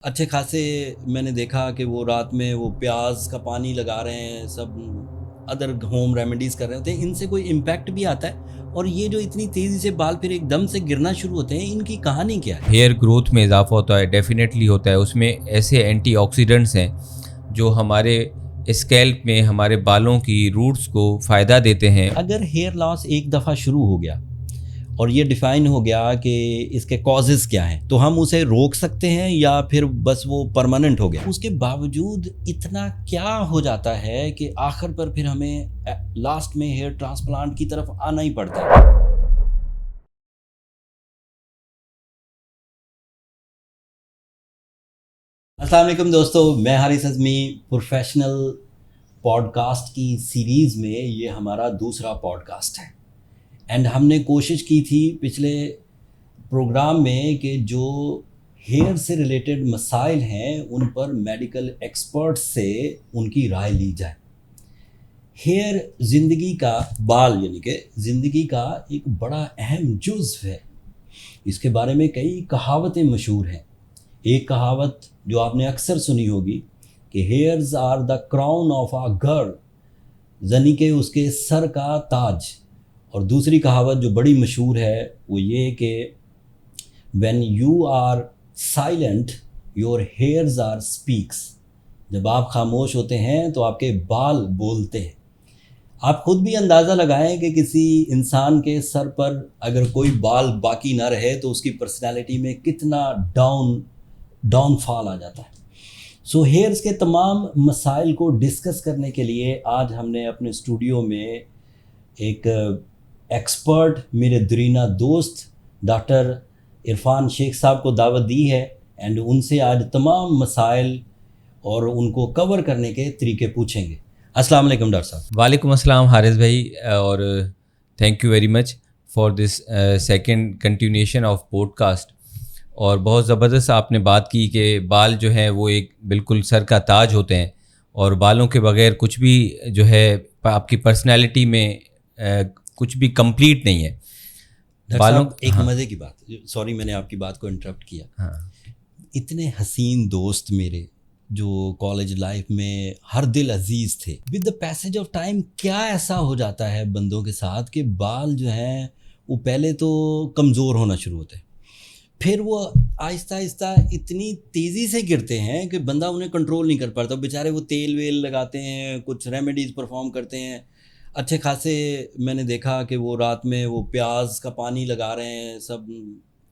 اچھے خاصے میں نے دیکھا کہ وہ رات میں وہ پیاز کا پانی لگا رہے ہیں، سب ادر ہوم ریمیڈیز کر رہے ہوتے ہیں، ان سے کوئی امپیکٹ بھی آتا ہے؟ اور یہ جو اتنی تیزی سے بال پھر ایک دم سے گرنا شروع ہوتے ہیں، ان کی کہانی کیا ہے؟ ہیئر گروتھ میں اضافہ ہوتا ہے، ڈیفینیٹلی ہوتا ہے. اس میں ایسے اینٹی آکسیڈنٹس ہیں جو ہمارے اسکیلپ میں ہمارے بالوں کی روٹس کو فائدہ دیتے ہیں. اگر ہیئر لاس ایک دفعہ شروع ہو گیا اور یہ ڈیفائن ہو گیا کہ اس کے کازز کیا ہیں، تو ہم اسے روک سکتے ہیں یا پھر بس وہ پرماننٹ ہو گیا؟ اس کے باوجود اتنا کیا ہو جاتا ہے کہ آخر پر پھر ہمیں لاسٹ میں ہیئر ٹرانسپلانٹ کی طرف آنا ہی پڑتا ہے؟ السلام علیکم دوستو، میں Haris Azmi. Professional podcast کی سیریز میں یہ ہمارا دوسرا پوڈ کاسٹ ہے. اینڈ ہم نے کوشش کی تھی پچھلے پروگرام میں کہ جو ہیئر سے ریلیٹڈ مسائل ہیں ان پر میڈیکل ایکسپرٹس سے ان کی رائے لی جائے. ہیئر زندگی کا بال یعنی کہ زندگی کا ایک بڑا اہم جزو ہے. اس کے بارے میں کئی کہاوتیں مشہور ہیں. ایک کہاوت جو آپ نے اکثر سنی ہوگی کہ hairs are the crown of a girl, یعنی کہ اس کے سر کا تاج. اور دوسری کہاوت جو بڑی مشہور ہے وہ یہ کہ when you are silent your hairs are speaks، جب آپ خاموش ہوتے ہیں تو آپ کے بال بولتے ہیں. آپ خود بھی اندازہ لگائیں کہ کسی انسان کے سر پر اگر کوئی بال باقی نہ رہے تو اس کی پرسنالٹی میں کتنا ڈاؤن فال آ جاتا ہے. سو ہیئرز کے تمام مسائل کو ڈسکس کرنے کے لیے آج ہم نے اپنے اسٹوڈیو میں ایک ایکسپرٹ، میرے درینہ دوست ڈاکٹر عرفان شیخ صاحب کو دعوت دی ہے. اینڈ ان سے آج تمام مسائل اور ان کو کور کرنے کے طریقے پوچھیں گے. السلام علیکم ڈاکٹر صاحب. وعلیکم السلام حارث بھائی، اور thank you very much for this second continuation of podcast. اور بہت زبردست آپ نے بات کی کہ بال جو ہیں وہ ایک بالکل سر کا تاج ہوتے ہیں، اور بالوں کے بغیر کچھ بھی جو ہے آپ کی پرسنالٹی میں کچھ بھی کمپلیٹ نہیں ہے. بالوں ایک مزے کی بات، سوری میں نے آپ کی بات کو انٹرپٹ کیا. اتنے حسین دوست میرے جو کالج لائف میں ہر دل عزیز تھے، with the passage of time کیا ایسا ہو جاتا ہے بندوں کے ساتھ کہ بال جو ہیں وہ پہلے تو کمزور ہونا شروع ہوتے ہیں، پھر وہ آہستہ آہستہ اتنی تیزی سے گرتے ہیں کہ بندہ انہیں کنٹرول نہیں کر پاتا. بیچارے وہ تیل ویل لگاتے ہیں، کچھ ریمیڈیز پرفارم کرتے ہیں. اچھے خاصے میں نے دیکھا کہ وہ رات میں وہ پیاز کا پانی لگا رہے ہیں، سب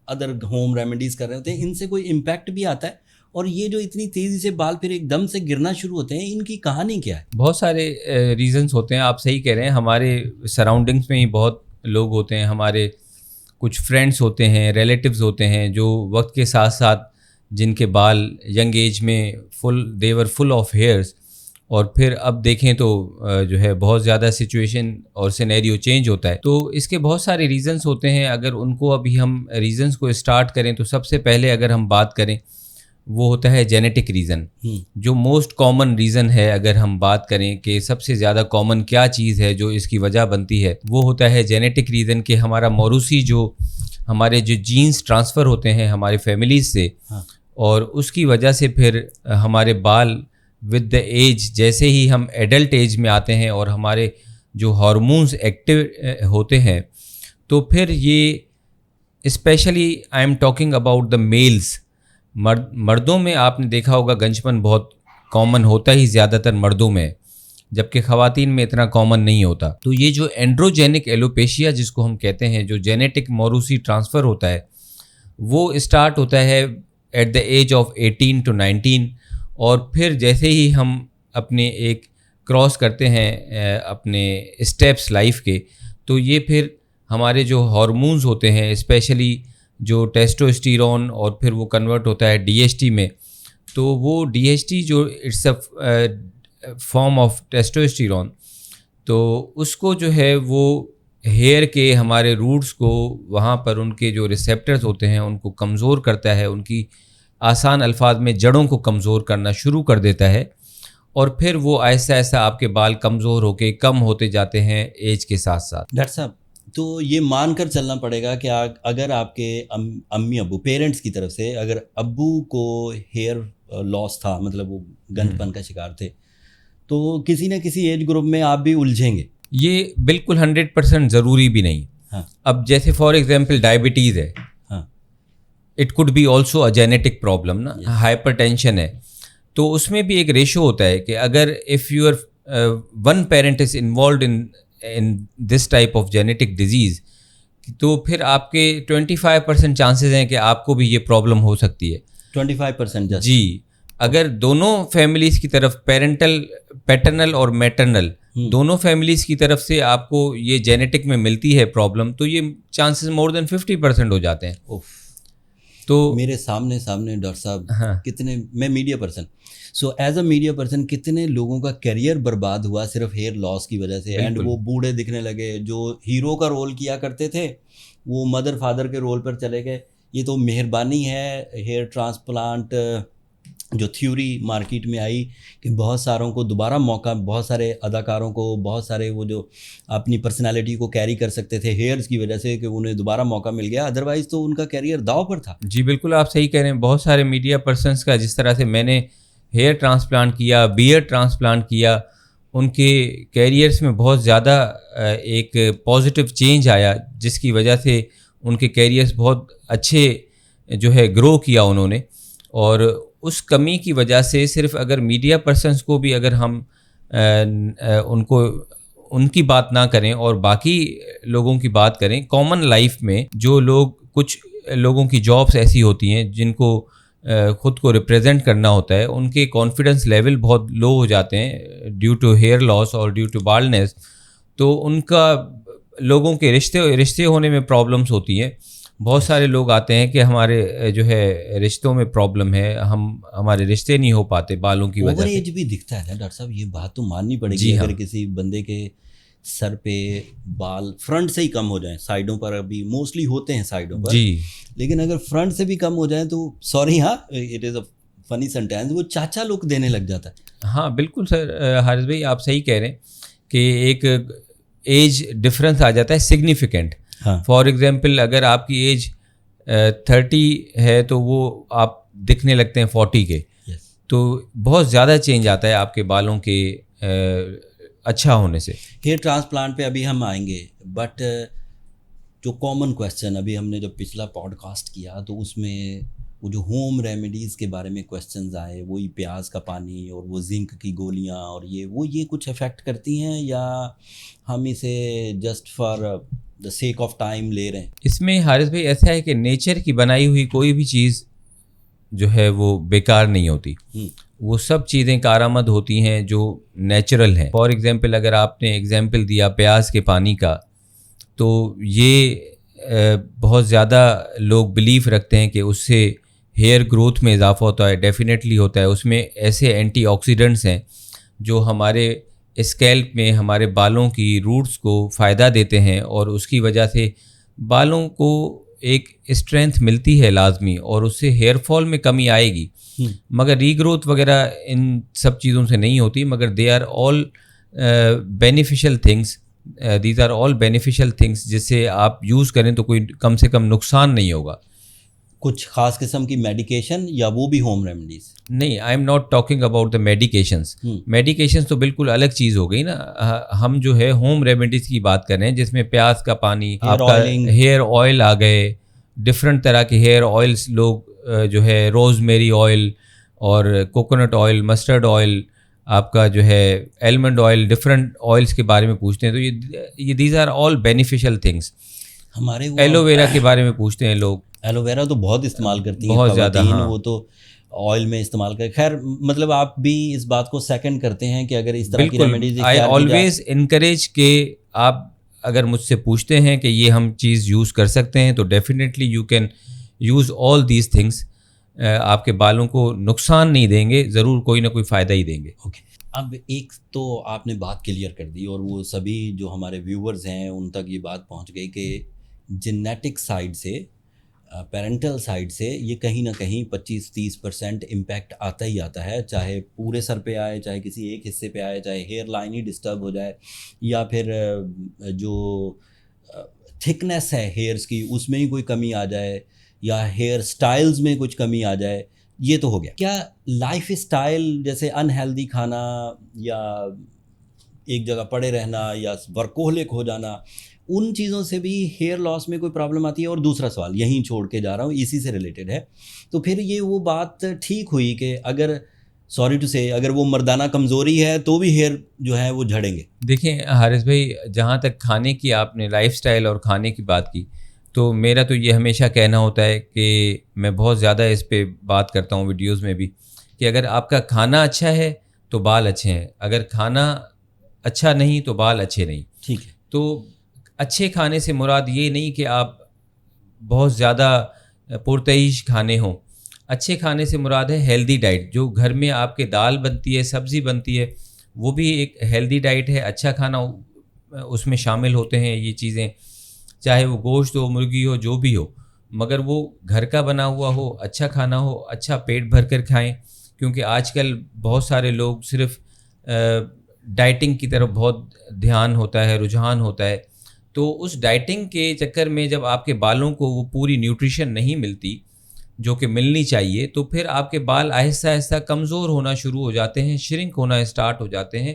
ادر ہوم ریمیڈیز کر رہے ہوتے ہیں. ان سے کوئی امپیکٹ بھی آتا ہے؟ اور یہ جو اتنی تیزی سے بال پھر ایک دم سے گرنا شروع ہوتے ہیں، ان کی کہانی کیا ہے؟ بہت سارے ریزنس ہوتے ہیں. آپ صحیح کہہ رہے ہیں، ہمارے سراؤنڈنگس میں ہی بہت لوگ ہوتے ہیں. ہمارے کچھ فرینڈس ہوتے ہیں، ریلیٹیوز ہوتے ہیں جو وقت کے ساتھ ساتھ جن کے بال ینگ ایج میں دیور فل آف ہیئرس، اور پھر اب دیکھیں تو جو ہے بہت زیادہ سچویشن اور سینیریو چینج ہوتا ہے. تو اس کے بہت سارے ریزنس ہوتے ہیں. اگر ان کو ابھی ہم ریزنس کو اسٹارٹ کریں تو سب سے پہلے اگر ہم بات کریں وہ ہوتا ہے جینیٹک ریزن. جو موسٹ کامن ریزن ہے، اگر ہم بات کریں کہ سب سے زیادہ کامن کیا چیز ہے جو اس کی وجہ بنتی ہے، وہ ہوتا ہے جینیٹک ریزن. کہ ہمارا موروثی ہمارے جو جینز ٹرانسفر ہوتے ہیں ہمارے فیملیز سے، اور اس کی وجہ سے پھر ہمارے بال ود دا ایج، جیسے ہی ہم ایڈلٹ ایج میں آتے ہیں اور ہمارے جو ہارمونز ایکٹیو ہوتے ہیں، تو پھر یہ specially I am talking about the males. مردوں میں آپ نے دیکھا ہوگا گنجپن بہت کامن ہوتا ہی زیادہ تر مردوں میں، جبکہ خواتین میں اتنا کامن نہیں ہوتا. تو یہ جو اینڈروجینک ایلوپیشیا جس کو ہم کہتے ہیں، جو جینیٹک موروثی ٹرانسفر ہوتا ہے، وہ اسٹارٹ ہوتا ہے at the age of 18 to 19. اور پھر جیسے ہی ہم اپنے ایک کراس کرتے ہیں اپنے اسٹیپس لائف کے، تو یہ پھر ہمارے جو ہارمونز ہوتے ہیں، اسپیشلی جو ٹیسٹوسٹیرون، اور پھر وہ کنورٹ ہوتا ہے ڈی ایچ ٹی میں. تو وہ ڈی ایچ ٹی جو it's a form of testosterone, تو اس کو جو ہے وہ ہیئر کے ہمارے روٹس کو، وہاں پر ان کے جو ریسیپٹرز ہوتے ہیں ان کو کمزور کرتا ہے. ان کی آسان الفاظ میں جڑوں کو کمزور کرنا شروع کر دیتا ہے، اور پھر وہ آہستہ آہستہ آپ کے بال کمزور ہو کے کم ہوتے جاتے ہیں ایج کے ساتھ ساتھ. ڈاکٹر صاحب تو یہ مان کر چلنا پڑے گا کہ اگر آپ کے امی ابو پیرنٹس کی طرف سے اگر ابو کو ہیئر لاس تھا, مطلب وہ گند پن کا شکار تھے, تو کسی نہ کسی ایج گروپ میں آپ بھی الجھیں گے. یہ بالکل 100% ضروری بھی نہیں. ہاں. اب جیسے فار ایگزامپل ڈائبٹیز ہے, ہاں, it could be also a genetic problem نا, ہائپر ٹینشن ہے, تو اس میں بھی ایک ریشو ہوتا ہے کہ اگر if your one parent is involved in this type of genetic disease, تو پھر آپ کے 25% چانسز ہیں کہ آپ کو بھی یہ پرابلم ہو سکتی ہے. 25% جی, اگر دونوں فیملیز کی طرف پیٹرنل اور میٹرنل دونوں فیملیز کی طرف سے آپ کو یہ جینیٹک میں ملتی ہے پرابلم, تو یہ چانسز مور دین 50% ہو جاتے ہیں. تو میرے سامنے ڈاکٹر صاحب کتنے, میں media person, so as a media person کتنے لوگوں کا کیریئر برباد ہوا صرف ہیئر لاس کی وجہ سے, اینڈ وہ بوڑھے دکھنے لگے. جو ہیرو کا رول کیا کرتے تھے وہ مدر فادر کے رول پر چلے گئے. یہ تو مہربانی ہے ہیئر ٹرانسپلانٹ جو تھیوری مارکیٹ میں آئی کہ بہت ساروں کو دوبارہ موقع, بہت سارے اداکاروں کو, بہت سارے وہ جو اپنی پرسنالٹی کو کیری کر سکتے تھے ہیئرز کی وجہ سے, کہ انہیں دوبارہ موقع مل گیا, ادروائز تو ان کا کیریئر داؤ پر تھا. جی بالکل آپ صحیح کہہ رہے ہیں. بہت سارے میڈیا پرسنس کا, جس طرح سے میں نے ہیئر ٹرانسپلانٹ کیا, بیئرڈ ٹرانسپلانٹ کیا, ان کے کیریئرس میں بہت زیادہ ایک پازیٹیو چینج آیا, جس کی وجہ سے ان کے کیریئرس بہت اچھے جو ہے گرو کیا انہوں نے. اور اس کمی کی وجہ سے صرف اگر میڈیا پرسنس کو بھی اگر ہم ان کی بات نہ کریں اور باقی لوگوں کی بات کریں, کامن لائف میں جو لوگ, کچھ لوگوں کی جابس ایسی ہوتی ہیں جن کو خود کو ریپریزنٹ کرنا ہوتا ہے, ان کے کانفیڈنس لیول بہت لو ہو جاتے ہیں ڈیو ٹو ہیئر لاس اور ڈیو ٹو بالڈنس, تو ان کا لوگوں کے رشتے ہونے میں پرابلمس ہوتی ہیں. بہت سارے لوگ آتے ہیں کہ ہمارے جو ہے رشتوں میں پرابلم ہے, ہمارے رشتے نہیں ہو پاتے بالوں کی وجہ سے. اوور ایج بھی دکھتا ہے نا ڈاکٹر صاحب, یہ بات تو ماننی پڑے گی. اگر کسی بندے کے سر پہ بال فرنٹ سے ہی کم ہو جائیں, سائڈوں پر ابھی موسٹلی ہوتے ہیں سائڈوں پر, جی, لیکن اگر فرنٹ سے بھی کم ہو جائیں تو سوری, ہاں اٹ از اے فنی سینٹینس, وہ چاچا لک دینے لگ جاتا ہے. ہاں بالکل سر, حارث بھائی آپ صحیح کہہ رہے ہیں کہ ایک ایج ڈفرینس آ جاتا ہے سگنیفیکنٹ. فار ایگزامپل اگر آپ کی ایج 30 ہے تو وہ آپ دکھنے لگتے ہیں 40 کے, تو بہت زیادہ چینج آتا ہے آپ کے بالوں کے اچھا ہونے سے. ہیئر ٹرانسپلانٹ پہ ابھی ہم آئیں گے, بٹ جو کامن کویسچن, ابھی ہم نے جب پچھلا پوڈ کاسٹ کیا تو اس میں وہ جو ہوم ریمیڈیز کے بارے میں کویسچنز آئے, وہی پیاز کا پانی اور وہ زنک کی گولیاں, اور یہ کچھ افیکٹ کرتی ہیں یا ہم اسے just for the sake of time لے رہے ہیں؟ اس میں حارث بھائی ایسا ہے کہ نیچر کی بنائی ہوئی کوئی بھی چیز جو ہے وہ بیکار نہیں ہوتی. وہ سب چیزیں کارآمد ہوتی ہیں جو نیچرل ہیں. فار ایگزامپل اگر آپ نے ایگزامپل دیا پیاز کے پانی کا, تو یہ بہت زیادہ لوگ بلیف رکھتے ہیں کہ اس سے ہیئر گروتھ میں اضافہ ہوتا ہے. ڈیفینیٹلی ہوتا ہے. اس میں ایسے اینٹی آکسیڈنٹس ہیں جو ہمارے اسکیلپ میں ہمارے بالوں کی روٹس کو فائدہ دیتے ہیں, اور اس کی وجہ سے بالوں کو ایک اسٹرینتھ ملتی ہے لازمی, اور اس سے ہیئر فال میں کمی آئے گی. مگر ری گروتھ وغیرہ ان سب چیزوں سے نہیں ہوتی, مگر they are all beneficial things. These are all beneficial things جس سے آپ یوز کریں تو کوئی کم سے کم نقصان نہیں ہوگا. کچھ خاص قسم کی میڈیکیشن یا وہ بھی ہوم ریمیڈیز؟ نہیں, I am not talking about the medications. Medications تو بالکل الگ چیز ہو گئی نا. ہم جو ہے ہوم ریمیڈیز کی بات کر رہے ہیں جس میں پیاز کا پانی, آپ کا ہیئر آئل آ گئے, ڈفرینٹ طرح کے ہیئر آئلس لوگ جو ہے روز میری آئل اور کوکونٹ آئل, مسٹرڈ آئل, آپ کا جو ہے ایلمنڈ آئل, ڈفرینٹ آئلس کے بارے میں پوچھتے ہیں. تو یہ these are all beneficial things. ہمارے ایلو ویرا کے بارے میں پوچھتے ہیں لوگ. ایلو ویرا تو بہت استعمال کرتی ہیں بہت زیادہ, ہاں, وہ تو آئل میں استعمال کریں. خیر, مطلب آپ بھی اس بات کو سیکنڈ کرتے ہیں کہ اگر اس طرح کی ریمیڈیز, آئی آلویز انکریج کہ آپ اگر مجھ سے پوچھتے ہیں کہ یہ ہم چیز یوز کر سکتے ہیں تو definitely you can use all these things. آپ کے بالوں کو نقصان نہیں دیں گے, ضرور کوئی نہ کوئی فائدہ ہی دیں گے. اوکے, اب ایک تو آپ نے بات کلیئر کر دی, اور وہ سبھی جو ہمارے ویورز ہیں ان تک یہ بات پہنچ گئی کہ جینیٹک سائڈ سے, پیرنٹل سائڈ سے یہ کہیں نہ کہیں 25-30% امپیکٹ آتا ہی آتا ہے, چاہے پورے سر پہ آئے, چاہے کسی ایک حصے پہ آئے, چاہے ہیئر لائن ہی ڈسٹرب ہو جائے, یا پھر جو تھکنیس ہے ہیئرس کی اس میں ہی کوئی کمی آ جائے یا ہیئر سٹائلز میں کچھ کمی آ جائے, یہ تو ہو گیا. کیا لائف اسٹائل جیسے انہیلدی کھانا یا ایک جگہ پڑے رہنا یا ورکوہلک ہو جانا, ان چیزوں سے بھی ہیئر لاس میں کوئی پرابلم آتی ہے؟ اور دوسرا سوال یہیں چھوڑ کے جا رہا ہوں, اسی سے ریلیٹڈ ہے, تو پھر یہ وہ بات ٹھیک ہوئی کہ اگر سوری ٹو سے اگر وہ مردانہ کمزوری ہے تو بھی ہیئر جو ہے وہ جھڑیں گے؟ دیکھیں حارث بھائی, جہاں تک کھانے کی آپ نے لائف سٹائل اور کھانے کی بات کی, تو میرا تو یہ ہمیشہ کہنا ہوتا ہے کہ میں بہت زیادہ اس پہ بات کرتا ہوں ویڈیوز میں بھی, کہ اگر آپ کا کھانا اچھا ہے تو بال اچھے ہیں, اگر کھانا اچھا نہیں تو بال اچھے نہیں. ٹھیک ہے. تو اچھے کھانے سے مراد یہ نہیں کہ آپ بہت زیادہ پرتعیش کھانے ہوں. اچھے کھانے سے مراد ہے ہیلدی ڈائٹ, جو گھر میں آپ کے دال بنتی ہے, سبزی بنتی ہے, وہ بھی ایک ہیلدی ڈائٹ ہے. اچھا کھانا اس میں شامل ہوتے ہیں یہ چیزیں, چاہے وہ گوشت ہو, مرغی ہو, جو بھی ہو, مگر وہ گھر کا بنا ہوا ہو, اچھا کھانا ہو, اچھا پیٹ بھر کر کھائیں. کیونکہ آج کل بہت سارے لوگ صرف ڈائٹنگ کی طرف بہت دھیان ہوتا ہے, رجحان ہوتا ہے. تو اس ڈائٹنگ کے چکر میں جب آپ کے بالوں کو وہ پوری نیوٹریشن نہیں ملتی جو کہ ملنی چاہیے, تو پھر آپ کے بال آہستہ آہستہ کمزور ہونا شروع ہو جاتے ہیں, شرنک ہونا اسٹارٹ ہو جاتے ہیں,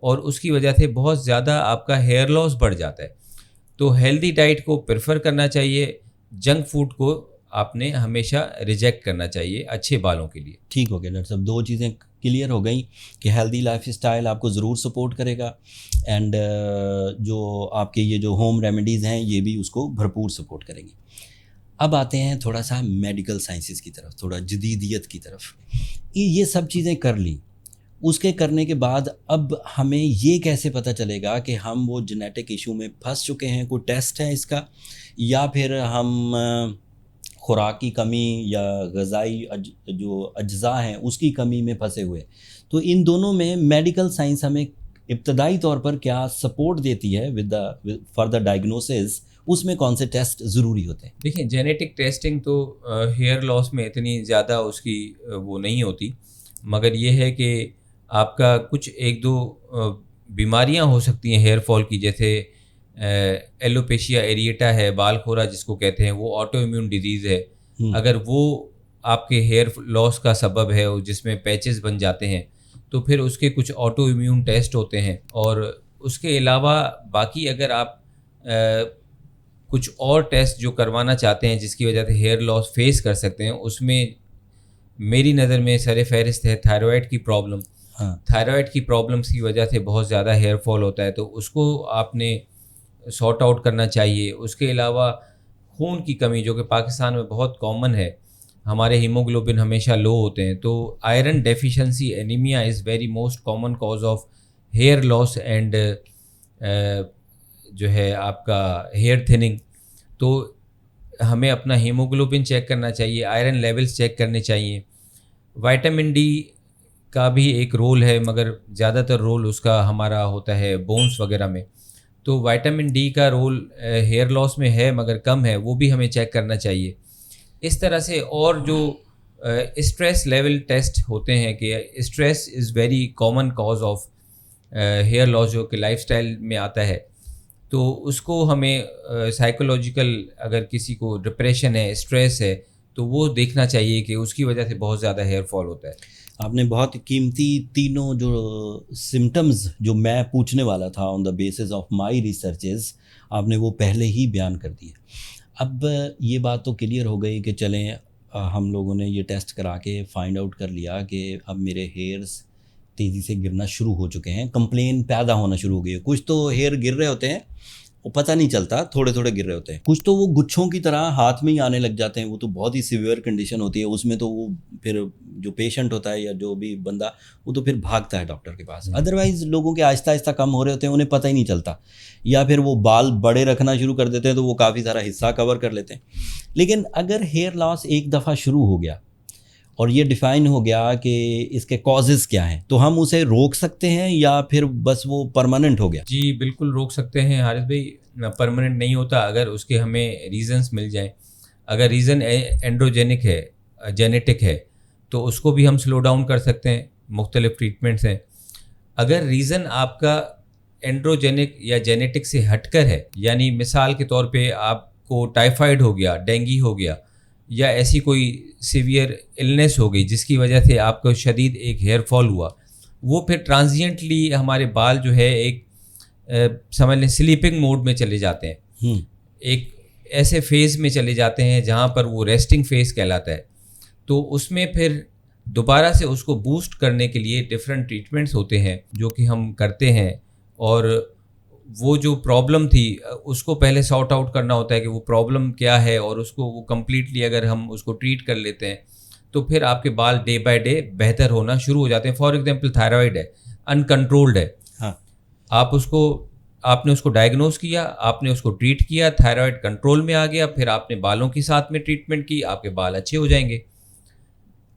اور اس کی وجہ سے بہت زیادہ آپ کا ہیئر لاس بڑھ جاتا ہے. تو ہیلدی ڈائٹ کو پریفر کرنا چاہیے, جنک فوڈ کو آپ نے ہمیشہ ریجیکٹ کرنا چاہیے اچھے بالوں کے لیے. ٹھیک ہو گیا ڈاکٹر صاحب, دو چیزیں کلیئر ہو گئیں کہ ہیلدی لائف اسٹائل آپ کو ضرور سپورٹ کرے گا, اینڈ جو آپ کے یہ جو ہوم ریمیڈیز ہیں یہ بھی اس کو بھرپور سپورٹ کریں گی. اب آتے ہیں تھوڑا سا میڈیکل سائنسز کی طرف, تھوڑا جدیدیت کی طرف. یہ سب چیزیں کر لیں, اس کے کرنے کے بعد اب ہمیں یہ کیسے پتہ چلے گا کہ ہم وہ جینیٹک ایشو میں پھنس چکے ہیں؟ کوئی ٹیسٹ ہے اس کا, یا پھر ہم خوراک کی کمی یا غذائی جو اجزاء ہیں اس کی کمی میں پھنسے ہوئے؟ تو ان دونوں میں میڈیکل سائنس ہمیں ابتدائی طور پر کیا سپورٹ دیتی ہے فار دا ڈائگنوسس, اس میں کون سے ٹیسٹ ضروری ہوتے ہیں؟ دیکھیں جینیٹک ٹیسٹنگ تو ہیئر لاس میں اتنی زیادہ اس کی وہ نہیں ہوتی, مگر یہ ہے کہ آپ کا کچھ ایک دو بیماریاں ہو سکتی ہیں ہیئر فال کی, جیسے ایلوپیشیا ایریٹا ہے, بال کھورا جس کو کہتے ہیں, وہ آٹو امیون ڈیزیز ہے. اگر وہ آپ کے ہیئر لاس کا سبب ہے جس میں پیچز بن جاتے ہیں, تو پھر اس کے کچھ آٹو امیون ٹیسٹ ہوتے ہیں. اور اس کے علاوہ باقی اگر آپ کچھ اور ٹیسٹ جو کروانا چاہتے ہیں جس کی وجہ سے ہیئر لاس فیس کر سکتے ہیں, اس میں میری نظر میں سر فہرست ہے تھائرائڈ کی پرابلم. تھائرائڈ کی پرابلمس کی وجہ سے بہت زیادہ ہیئر فال ہوتا ہے, تو اس کو آپ نے سارٹ آؤٹ کرنا چاہیے. اس کے علاوہ خون کی کمی جو کہ پاکستان میں بہت کامن ہے, ہمارے ہیموگلوبن ہمیشہ لو ہوتے ہیں, تو iron deficiency anaemia is very most common cause of hair loss and جو ہے آپ کا ہیئر تھننگ. تو ہمیں اپنا ہیموگلوبن چیک کرنا چاہیے, آئرن لیولز چیک کرنے چاہیے. وائٹامن ڈی کا بھی ایک رول ہے, مگر زیادہ تر رول اس کا ہمارا ہوتا ہے بونس وغیرہ میں. تو وائٹامن ڈی کا رول ہیئر لاس میں ہے مگر کم ہے, وہ بھی ہمیں چیک کرنا چاہیے. اس طرح سے اور جو اسٹریس لیول ٹیسٹ ہوتے ہیں کہ stress is very common cause of hair loss جو کہ لائف سٹائل میں آتا ہے, تو اس کو ہمیں سائیکولوجیکل اگر کسی کو ڈپریشن ہے, اسٹریس ہے, تو وہ دیکھنا چاہیے کہ اس کی وجہ سے بہت زیادہ ہیئر فال ہوتا ہے. آپ نے بہت قیمتی تینوں جو سمٹمز جو میں پوچھنے والا تھا on the basis of my researches, آپ نے وہ پہلے ہی بیان کر دیے. اب یہ بات تو کلیئر ہو گئی کہ چلیں ہم لوگوں نے یہ ٹیسٹ کرا کے فائنڈ آؤٹ کر لیا کہ اب میرے ہیئرز تیزی سے گرنا شروع ہو چکے ہیں, کمپلین پیدا ہونا شروع ہو گئی ہے. کچھ تو ہیئر گر رہے ہوتے ہیں, وہ پتہ نہیں چلتا, تھوڑے تھوڑے گر رہے ہوتے ہیں. کچھ تو وہ گچھوں کی طرح ہاتھ میں ہی آنے لگ جاتے ہیں, وہ تو بہت ہی سیویئر کنڈیشن ہوتی ہے. اس میں تو وہ پھر جو پیشنٹ ہوتا ہے یا جو بھی بندہ, وہ تو پھر بھاگتا ہے ڈاکٹر کے پاس. ادروائز لوگوں کے آہستہ آہستہ کم ہو رہے ہوتے ہیں, انہیں پتہ ہی نہیں چلتا, یا پھر وہ بال بڑے رکھنا شروع کر دیتے ہیں تو وہ کافی سارا حصہ کور کر لیتے ہیں. لیکن اگر ہیئر لاس ایک دفعہ شروع ہو گیا اور یہ ڈیفائن ہو گیا کہ اس کے کازز کیا ہیں, تو ہم اسے روک سکتے ہیں یا پھر بس وہ پرماننٹ ہو گیا؟ جی بالکل روک سکتے ہیں حارث بھائی, پرماننٹ نہیں ہوتا اگر اس کے ہمیں ریزنس مل جائیں. اگر ریزن اینڈروجینک ہے, جینیٹک ہے, تو اس کو بھی ہم سلو ڈاؤن کر سکتے ہیں, مختلف ٹریٹمنٹس ہیں. اگر ریزن آپ کا اینڈروجینک یا جینیٹک سے ہٹ کر ہے. یعنی مثال کے طور پہ آپ کو ٹائیفائڈ ہو گیا, ڈینگی ہو گیا, یا ایسی کوئی سیویئر النیس ہو گئی جس کی وجہ سے آپ کو شدید ایک ہیئر فال ہوا, وہ پھر ٹرانزینٹلی ہمارے بال جو ہے ایک سمجھ لیں سلیپنگ موڈ میں چلے جاتے ہیں, ایک ایسے فیز میں چلے جاتے ہیں جہاں پر وہ ریسٹنگ فیز کہلاتا ہے. تو اس میں پھر دوبارہ سے اس کو بوسٹ کرنے کے لیے ڈفرینٹ ٹریٹمنٹس ہوتے ہیں جو کہ ہم کرتے ہیں, اور وہ جو پرابلم تھی اس کو پہلے سارٹ آؤٹ کرنا ہوتا ہے کہ وہ پرابلم کیا ہے, اور اس کو وہ کمپلیٹلی اگر ہم اس کو ٹریٹ کر لیتے ہیں تو پھر آپ کے بال ڈے بائی ڈے بہتر ہونا شروع ہو جاتے ہیں. فار ایگزامپل تھائرائڈ ہے, انکنٹرولڈ ہے, آپ نے اس کو ڈائگنوز کیا, آپ نے اس کو ٹریٹ کیا, تھائرائڈ کنٹرول میں آ گیا, پھر آپ نے بالوں کے ساتھ میں ٹریٹمنٹ کی, آپ کے بال اچھے ہو جائیں گے.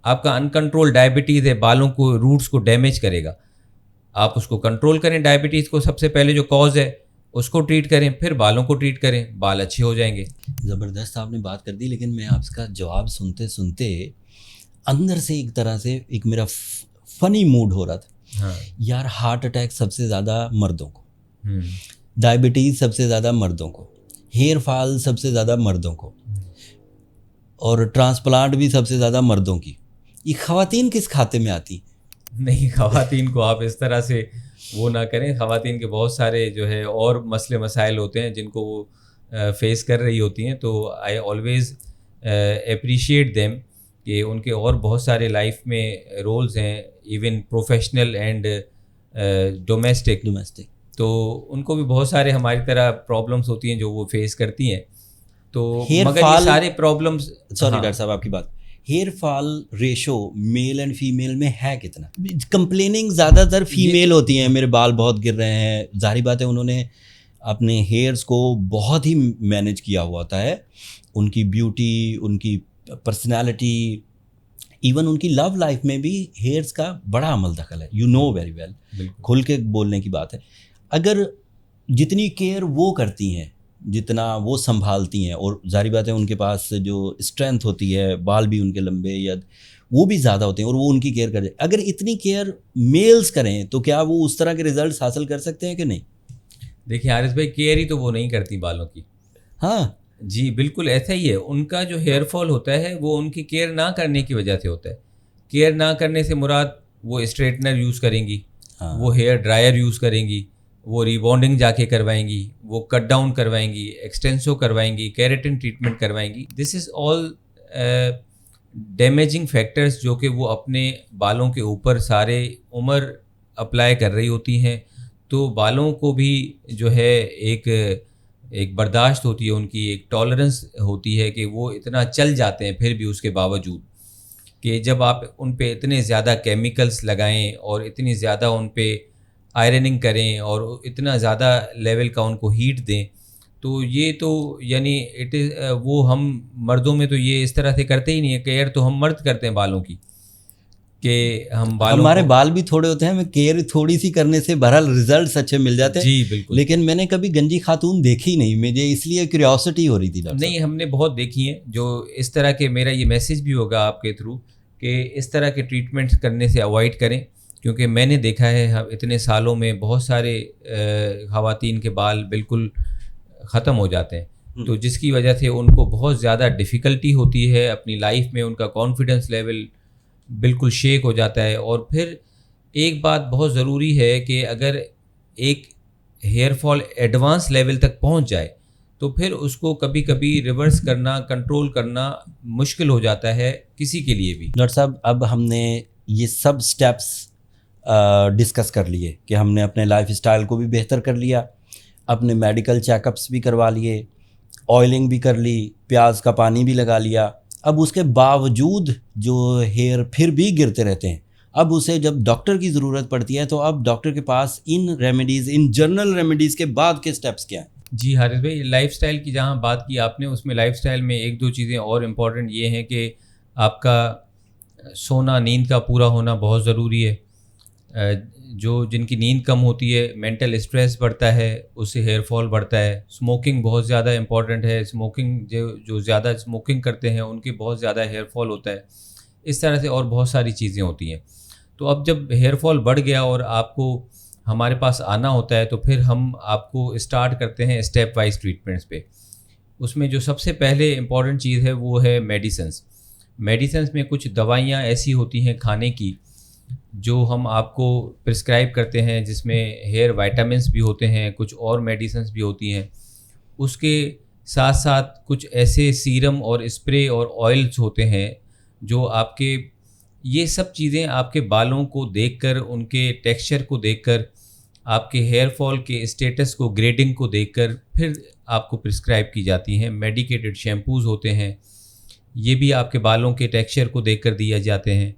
آپ کا انکنٹرول ڈائبٹیز ہے, بالوں کو روٹس کو ڈیمیج کرے گا, آپ اس کو کنٹرول کریں, ڈائبٹیز کو سب سے پہلے جو کاز ہے اس کو ٹریٹ کریں, پھر بالوں کو ٹریٹ کریں, بال اچھے ہو جائیں گے. زبردست آپ نے بات کر دی, لیکن میں آپ کا جواب سنتے سنتے اندر سے ایک طرح سے ایک میرا فنی موڈ ہو رہا تھا. یار ہارٹ اٹیک سب سے زیادہ مردوں کو, ڈائبٹیز سب سے زیادہ مردوں کو, ہیئر فال سب سے زیادہ مردوں کو, اور ٹرانسپلانٹ بھی سب سے زیادہ مردوں کی. یہ خواتین کس کھاتے میں آتی؟ نہیں, خواتین کو آپ اس طرح سے وہ نہ کریں. خواتین کے بہت سارے جو ہے اور مسئلے مسائل ہوتے ہیں جن کو وہ فیس کر رہی ہوتی ہیں, تو آئی آلویز اپریشیٹ دیم کہ ان کے اور بہت سارے لائف میں رولز ہیں, ایون پروفیشنل اینڈ ڈومیسٹک, تو ان کو بھی بہت سارے ہماری طرح پرابلمس ہوتی ہیں جو وہ فیس کرتی ہیں. تو مگر یہ سارے پرابلمس, سوری ڈاکٹر صاحب آپ کی بات, hair fall ratio male and female میں ہے کتنا؟ کمپلیننگ زیادہ تر فیمیل ہوتی ہیں, میرے بال بہت گر رہے ہیں. ظاہری بات ہے انہوں نے اپنے ہیئرس کو بہت ہی مینیج کیا ہوا ہوتا ہے, ان کی بیوٹی, ان کی پرسنالٹی, ایون ان کی لو لائف میں بھی ہیئرس کا بڑا عمل دخل ہے. یو نو ویری ویل, کھل کے بولنے کی بات ہے. اگر جتنی کیئر وہ کرتی ہیں, جتنا وہ سنبھالتی ہیں, اور ظاہری بات ہے ان کے پاس جو اسٹرینتھ ہوتی ہے, بال بھی ان کے لمبے یا وہ بھی زیادہ ہوتے ہیں, اور وہ ان کی کیئر کرتے ہیں. اگر اتنی کیئر میلز کریں تو کیا وہ اس طرح کے ریزلٹس حاصل کر سکتے ہیں کہ نہیں؟ دیکھیں حارث بھائی, کیئر ہی تو وہ نہیں کرتی بالوں کی. ہاں جی بالکل ایسا ہی ہے. ان کا جو ہیئر فال ہوتا ہے وہ ان کی کیئر نہ کرنے کی وجہ سے ہوتا ہے. کیئر نہ کرنے سے مراد وہ اسٹریٹنر یوز کریں گی, وہ ہیئر ڈرائر یوز کریں گی, وہ ریبانڈنگ جا کے کروائیں گی, وہ کٹ ڈاؤن کروائیں گی, ایکسٹینسو کروائیں گی, کیریٹن ٹریٹمنٹ کروائیں گی. دس از آل ڈیمیجنگ فیکٹرز جو کہ وہ اپنے بالوں کے اوپر سارے عمر اپلائی کر رہی ہوتی ہیں. تو بالوں کو بھی جو ہے ایک برداشت ہوتی ہے, ان کی ایک ٹالرنس ہوتی ہے کہ وہ اتنا چل جاتے ہیں پھر بھی اس کے باوجود, کہ جب آپ ان پہ اتنے زیادہ کیمیکلز لگائیں اور اتنی زیادہ ان پہ آئرننگ کریں اور اتنا زیادہ لیول کا ان کو ہیٹ دیں, تو یہ تو یعنی وہ ہم مردوں میں تو یہ اس طرح سے کرتے ہی نہیں ہے. کیئر تو ہم مرد کرتے ہیں بالوں کی, کہ ہم بالوں, ہمارے بال بھی تھوڑے ہوتے ہیں, ہمیں کیئر تھوڑی سی کرنے سے بہرحال ریزلٹس اچھے مل جاتے ہیں. جی بالکل. لیکن میں نے کبھی گنجی خاتون دیکھی نہیں, مجھے اس لیے کیوریوسٹی ہو رہی تھی. نہیں, ہم نے بہت دیکھی ہیں جو اس طرح کے. میرا یہ میسیج بھی ہوگا آپ کے تھرو کہ اس طرح کے ٹریٹمنٹس کرنے سے اوائڈ کریں, کیونکہ میں نے دیکھا ہے اتنے سالوں میں بہت سارے خواتین کے بال بالکل ختم ہو جاتے ہیں, تو جس کی وجہ سے ان کو بہت زیادہ ڈیفیکلٹی ہوتی ہے اپنی لائف میں, ان کا کانفیڈنس لیول بالکل شیک ہو جاتا ہے. اور پھر ایک بات بہت ضروری ہے کہ اگر ایک ہیئر فال ایڈوانس لیول تک پہنچ جائے تو پھر اس کو کبھی کبھی ریورس کرنا, کنٹرول کرنا مشکل ہو جاتا ہے کسی کے لیے بھی. ڈاکٹر صاحب, اب ہم نے یہ سب سٹیپس ڈسکس کر لیے کہ ہم نے اپنے لائف اسٹائل کو بھی بہتر کر لیا, اپنے میڈیکل چیک اپس بھی کروا لیے, آئلنگ بھی کر لی, پیاز کا پانی بھی لگا لیا. اب اس کے باوجود جو ہیئر پھر بھی گرتے رہتے ہیں, اب اسے جب ڈاکٹر کی ضرورت پڑتی ہے تو اب ڈاکٹر کے پاس ان ریمیڈیز, ان جنرل ریمیڈیز کے بعد کے سٹیپس کیا ہیں؟ جی حارث بھائی, لائف سٹائل کی جہاں بات کی آپ نے, اس میں لائف سٹائل میں ایک دو چیزیں اور امپورٹنٹ یہ ہیں کہ آپ کا سونا, نیند کا پورا ہونا بہت ضروری ہے. جن کی نیند کم ہوتی ہے, مینٹل اسٹریس بڑھتا ہے, اس سے ہیئر فال بڑھتا ہے. اسموکنگ بہت زیادہ امپورٹنٹ ہے, اسموکنگ جو زیادہ اسموکنگ کرتے ہیں ان کی بہت زیادہ ہیئر فال ہوتا ہے. اس طرح سے اور بہت ساری چیزیں ہوتی ہیں. تو اب جب ہیئر فال بڑھ گیا اور آپ کو ہمارے پاس آنا ہوتا ہے تو پھر ہم آپ کو اسٹارٹ کرتے ہیں اسٹیپ وائز ٹریٹمنٹس پہ. اس میں جو سب سے پہلے امپورٹنٹ چیز ہے وہ ہے میڈیسنس. میڈیسنس میں کچھ دوائیاں ایسی ہوتی ہیں کھانے کی جو ہم آپ کو پرسکرائب کرتے ہیں, جس میں ہیئر وائٹامنس بھی ہوتے ہیں, کچھ اور میڈیسنس بھی ہوتی ہیں. اس کے ساتھ ساتھ کچھ ایسے سیرم اور اسپرے اور آئلس ہوتے ہیں جو آپ کے, یہ سب چیزیں آپ کے بالوں کو دیکھ کر, ان کے ٹیکسچر کو دیکھ کر, آپ کے ہیئر فال کے اسٹیٹس کو, گریڈنگ کو دیکھ کر پھر آپ کو پرسکرائب کی جاتی ہیں. میڈیکیٹڈ شیمپوز ہوتے ہیں, یہ بھی آپ کے بالوں کے ٹیکسچر کو دیکھ کر دیے جاتے ہیں.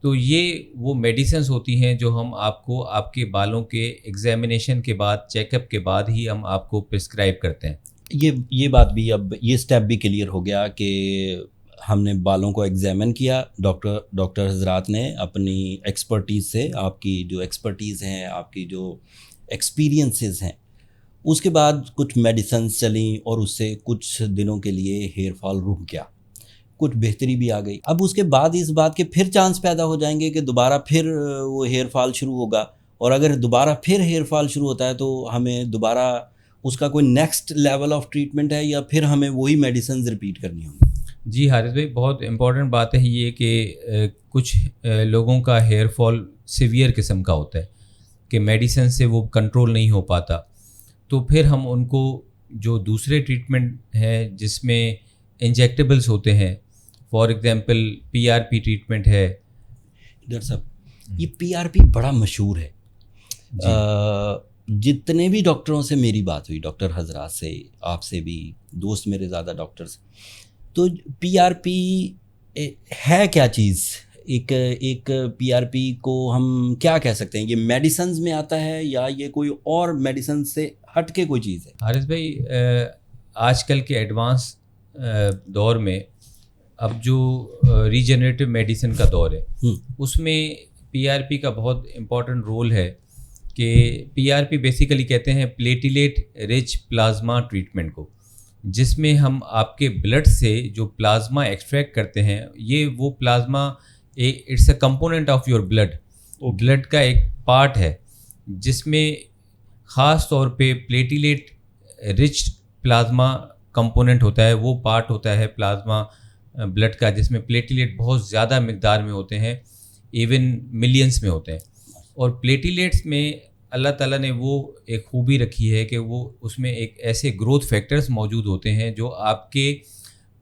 تو یہ وہ میڈیسنس ہوتی ہیں جو ہم آپ کو آپ کے بالوں کے ایگزامینیشن کے بعد, چیک اپ کے بعد ہی ہم آپ کو پرسکرائب کرتے ہیں. یہ بات بھی, اب یہ اسٹیپ بھی کلیئر ہو گیا کہ ہم نے بالوں کو ایگزامن کیا, ڈاکٹر حضرات نے اپنی ایکسپرٹیز سے, آپ کی جو ایکسپرٹیز ہیں, آپ کی جو ایکسپیرینسز ہیں, اس کے بعد کچھ میڈیسنس چلیں اور اس سے کچھ دنوں کے لیے ہیئر فال رک گیا, کچھ بہتری بھی آ گئی. اب اس کے بعد اس بات کے پھر چانس پیدا ہو جائیں گے کہ دوبارہ پھر وہ ہیئر فال شروع ہوگا, اور اگر دوبارہ پھر ہیئر فال شروع ہوتا ہے تو ہمیں دوبارہ اس کا کوئی نیکسٹ لیول آف ٹریٹمنٹ ہے یا پھر ہمیں وہی میڈیسنز ریپیٹ کرنی ہوں گی؟ جی حارث بھائی, بہت امپورٹنٹ بات ہے یہ کہ کچھ لوگوں کا ہیئر فال سیویئر قسم کا ہوتا ہے کہ میڈیسن سے وہ کنٹرول نہیں ہو پاتا, تو پھر ہم ان کو جو دوسرے ٹریٹمنٹ ہیں جس میں انجیکٹیبلس ہوتے ہیں, فار ایگزامپل PRP ٹریٹمنٹ ہے. ڈاکٹر صاحب یہ PRP بڑا مشہور ہے. جتنے بھی ڈاکٹروں سے میری بات ہوئی, ڈاکٹر حضرات سے, آپ سے بھی, دوست میرے زیادہ ڈاکٹرز, تو PRP ہے کیا چیز؟ ایک PRP کو ہم کیا کہہ سکتے ہیں؟ یہ میڈیسنز میں آتا ہے یا یہ کوئی اور میڈیسن سے ہٹ کے کوئی چیز ہے؟ حارث بھائی, آج کل کے ایڈوانس دور میں اب جو ریجنریٹو میڈیسن کا دور ہے, اس میں PRP کا بہت امپورٹنٹ رول ہے کہ PRP بیسیکلی کہتے ہیں پلیٹیلیٹ رچ پلازما ٹریٹمنٹ کو, جس میں ہم آپ کے بلڈ سے جو پلازما ایکسٹریکٹ کرتے ہیں, یہ وہ plasma it's a component of your blood, blood کا ایک پارٹ ہے جس میں خاص طور پہ پلیٹیلیٹ رچ پلازما کمپوننٹ ہوتا ہے. وہ پارٹ ہوتا ہے پلازما بلڈ کا جس میں پلیٹیلیٹ بہت زیادہ مقدار میں ہوتے ہیں, ایون ملینس میں ہوتے ہیں. اور پلیٹیلیٹس میں اللہ تعالیٰ نے وہ ایک خوبی رکھی ہے کہ وہ اس میں ایک ایسے گروتھ فیکٹرز موجود ہوتے ہیں جو آپ کے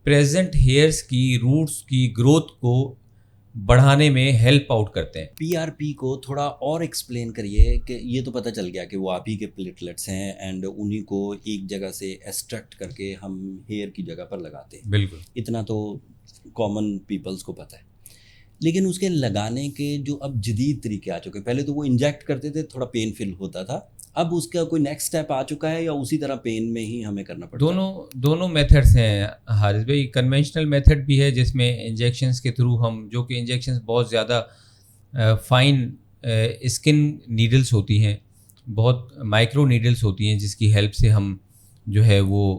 پریزنٹ ہیئرس کی روٹس کی گروتھ کو بڑھانے میں ہیلپ آؤٹ کرتے ہیں. PRP کو تھوڑا اور ایکسپلین کریے کہ یہ تو پتہ چل گیا کہ وہ آپ ہی کے پلیٹلیٹس ہیں اینڈ انہی کو ایک جگہ سے ایکسٹریکٹ کر کے ہم ہیئر کی جگہ پر لگاتے ہیں. بالکل, اتنا تو کامن پیپلز کو پتہ ہے. لیکن اس کے لگانے کے جو اب جدید طریقے آ چکے, پہلے تو وہ انجیکٹ کرتے تھے, تھوڑا پین فل ہوتا تھا, اب اس کا کوئی نیکسٹ اسٹیپ آ چکا ہے یا اسی طرح پین میں ہی ہمیں کرنا پڑتا ہے؟ دونوں میتھڈس ہیں حارث بھائی. کنونشنل میتھڈ بھی ہے جس میں انجیکشنز کے تھرو ہم, جو کہ انجیکشنز بہت زیادہ فائن اسکن نیڈلز ہوتی ہیں, بہت مائکرو نیڈلز ہوتی ہیں, جس کی ہیلپ سے ہم جو ہے وہ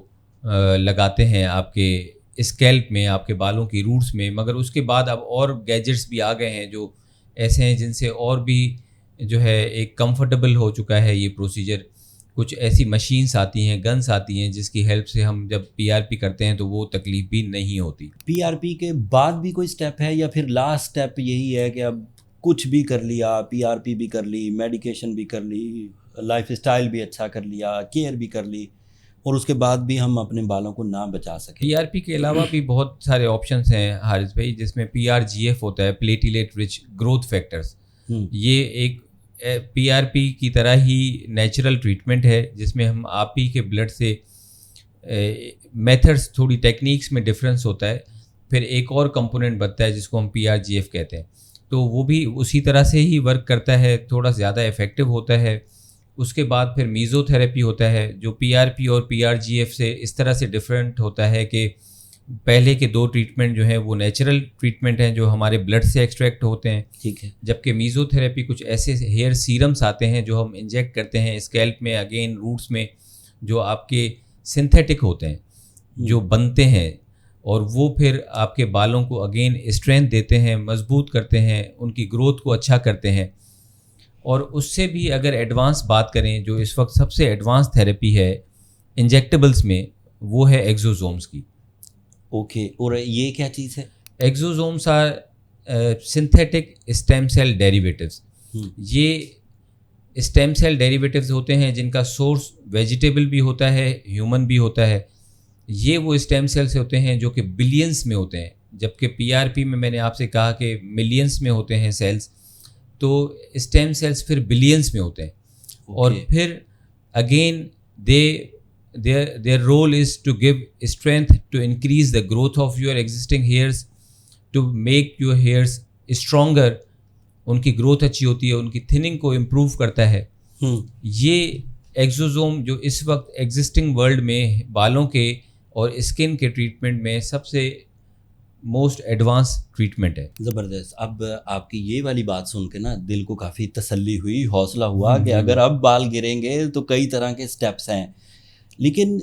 لگاتے ہیں آپ کے اسکیلپ میں, آپ کے بالوں کی روٹس میں. مگر اس کے بعد اب اور گیجٹس بھی آ گئے ہیں جو ایسے ہیں جن سے اور بھی جو ہے ایک کمفرٹیبل ہو چکا ہے یہ پروسیجر. کچھ ایسی مشینس آتی ہیں, گنس آتی ہیں, جس کی ہیلپ سے ہم جب PRP کرتے ہیں تو وہ تکلیف بھی نہیں ہوتی. PRP کے بعد بھی کوئی اسٹیپ ہے یا پھر لاسٹ اسٹیپ یہی ہے کہ اب کچھ بھی کر لیا, PRP بھی کر لی, میڈیکیشن بھی کر لی, لائف اسٹائل بھی اچھا کر لیا, کیئر بھی کر لی, اور اس کے بعد بھی ہم اپنے بالوں کو نہ بچا سکیں؟ PRP کے علاوہ بھی بہت سارے آپشنس ہیں حارث بھائی, جس میں PRGF ہوتا ہے, پلیٹیلیٹ رچ گروتھ فیکٹرز. یہ ایک PRP کی طرح ہی نیچرل ٹریٹمنٹ ہے جس میں ہم آپ ہی کے بلڈ سے, میتھڈس تھوڑی ٹیکنیکس میں ڈفرینس ہوتا ہے, پھر ایک اور کمپوننٹ بنتا ہے جس کو ہم PRGF کہتے ہیں, تو وہ بھی اسی طرح سے ہی ورک کرتا ہے, تھوڑا زیادہ افیکٹو ہوتا ہے. اس کے بعد پھر میزو تھراپی ہوتا ہے جو PRP اور PRGF سے اس طرح سے ڈفرینٹ ہوتا ہے کہ پہلے کے دو ٹریٹمنٹ جو ہیں وہ نیچرل ٹریٹمنٹ ہیں جو ہمارے بلڈ سے ایکسٹریکٹ ہوتے ہیں, ٹھیک ہے, جبکہ میزو تھراپی کچھ ایسے ہیئر سیرمس آتے ہیں جو ہم انجیکٹ کرتے ہیں اسکیلپ میں, اگین روٹس میں, جو آپ کے سنتھیٹک ہوتے ہیں, جو بنتے ہیں, اور وہ پھر آپ کے بالوں کو اگین اسٹرینتھ دیتے ہیں, مضبوط کرتے ہیں, ان کی گروتھ کو اچھا کرتے ہیں. اور اس سے بھی اگر ایڈوانس بات کریں، جو اس وقت سب سے ایڈوانس تھیراپی ہے انجیکٹیبلس میں، وہ ہے ایگزوزومس کی. اوکے، اور یہ کیا چیز ہے؟ Exosomes are synthetic stem cell derivatives. یہ اسٹیم سیل ڈیریویٹیوز ہوتے ہیں جن کا سورس ویجیٹیبل بھی ہوتا ہے، ہیومن بھی ہوتا ہے. یہ وہ اسٹیم سیلس ہوتے ہیں جو کہ بلینس میں ہوتے ہیں، جبکہ پی آر پی میں نے آپ سے کہا کہ ملینس میں ہوتے ہیں سیلس. تو اسٹیم سیلس پھر بلینس میں ہوتے ہیں. اور پھر again their role is to give strength to increase the growth of your existing hairs, to make your hairs stronger. ان کی گروتھ اچھی ہوتی ہے، ان کی تھننگ کو امپروو کرتا ہے. یہ ایگزوزوم جو اس وقت ایگزسٹنگ ورلڈ میں بالوں کے اور اسکن کے ٹریٹمنٹ میں سب سے موسٹ ایڈوانس ٹریٹمنٹ ہے. زبردست. اب آپ کی یہ والی بات سن کے نا دل کو کافی تسلی ہوئی، حوصلہ ہوا کہ اگر اب بال گریں گے تو کئی طرح کے سٹیپس ہیں. لیکن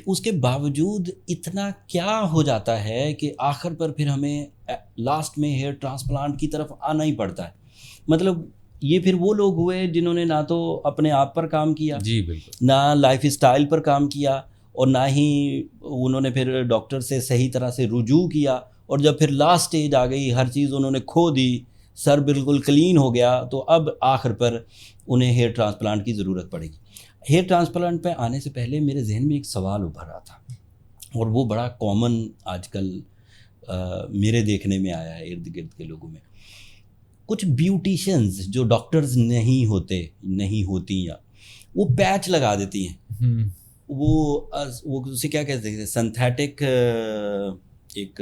اس کے باوجود اتنا کیا ہو جاتا ہے کہ آخر پر پھر ہمیں لاسٹ میں ہیئر ٹرانسپلانٹ کی طرف آنا ہی پڑتا ہے؟ مطلب یہ پھر وہ لوگ ہوئے جنہوں نے نہ تو اپنے آپ پر کام کیا، جی بالکل، نہ لائف اسٹائل پر کام کیا، اور نہ ہی انہوں نے پھر ڈاکٹر سے صحیح طرح سے رجوع کیا، اور جب پھر لاسٹ سٹیج آ گئی، ہر چیز انہوں نے کھو دی، سر بالکل کلین ہو گیا، تو اب آخر پر انہیں ہیئر ٹرانسپلانٹ کی ضرورت پڑے گی. ہیئر ٹرانسپلانٹ پہ آنے سے پہلے میرے ذہن میں ایک سوال ابھر رہا تھا، اور وہ بڑا کامن آج کل میرے دیکھنے میں آیا ہے ارد گرد کے لوگوں میں. کچھ بیوٹیشنز جو ڈاکٹرز نہیں ہوتی یا وہ پیچ لگا دیتی ہیں، وہ اسے کیا کہتے ہیں، سنتھیٹک ایک